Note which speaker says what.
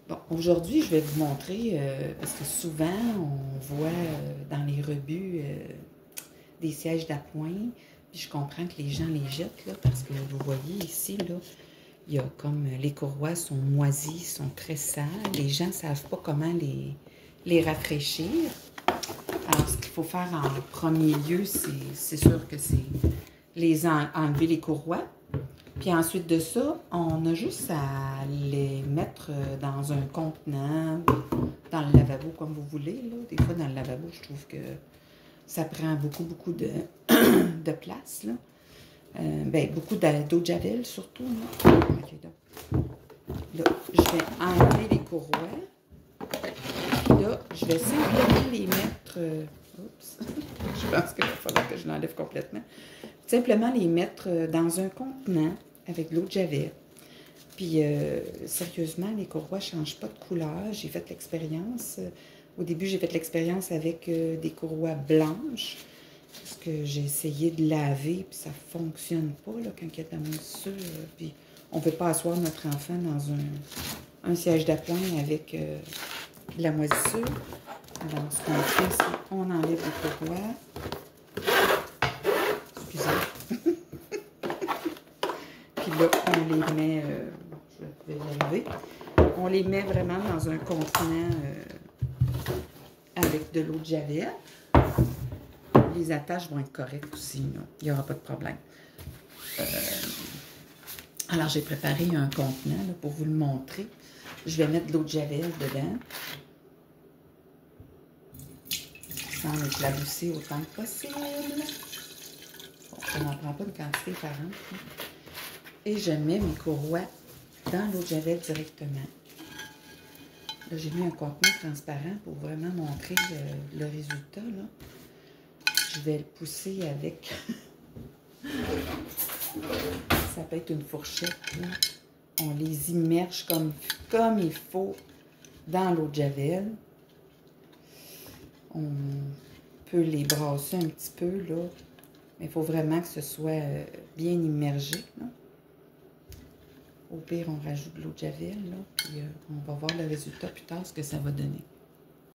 Speaker 1: Bon, aujourd'hui, je vais vous montrer, parce que souvent, on voit dans les rebuts des sièges d'appoint, puis je comprends que les gens les jettent, là, parce que vous voyez ici, là, il y a comme les courroies sont moisies, sont très sales. Les gens ne savent pas comment les rafraîchir. Alors, ce qu'il faut faire en premier lieu, c'est sûr que c'est enlever les courroies. Puis ensuite de ça, on a juste à les mettre dans un contenant, dans le lavabo, comme vous voulez. Là. Des fois, dans le lavabo, je trouve que ça prend beaucoup de, de place. Là. Beaucoup d'eau de javel, surtout. Là. Là, je vais enlever les courroies. Là, je vais simplement les mettre... oups! Je pense qu'il va falloir que je l'enlève complètement. Simplement les mettre dans un contenant avec de l'eau de javel. Puis, sérieusement, les courroies ne changent pas de couleur. J'ai fait l'expérience. Au début, j'ai fait l'expérience avec des courroies blanches. Parce que j'ai essayé de laver, puis ça ne fonctionne pas là, quand il y a de la moisissure. Puis, on ne peut pas asseoir notre enfant dans un siège d'appoint avec de la moisissure. Alors, ce qu'on fait, c'est qu'on enlève les courroies. Excusez. Puis là, on les met, je vais y arriver, on les met vraiment dans un contenant avec de l'eau de javel. Les attaches vont être correctes aussi, là. Il n'y aura pas de problème. Alors, j'ai préparé un contenant là, pour vous le montrer. Je vais mettre de l'eau de javel dedans. Sans l'éclabousser autant que possible. Bon, ça n'en prend pas une quantité apparente. Et je mets mes courroies dans l'eau de javel directement. Là, j'ai mis un contenant transparent pour vraiment montrer le résultat. Là. Je vais le pousser avec... Ça peut être une fourchette. Là. On les immerge comme il faut dans l'eau de javel. On peut les brasser un petit peu, là. Mais il faut vraiment que ce soit bien immergé, là. Au pire, on rajoute de l'eau de javel, là, puis on va voir le résultat plus tard, ce que ça va donner.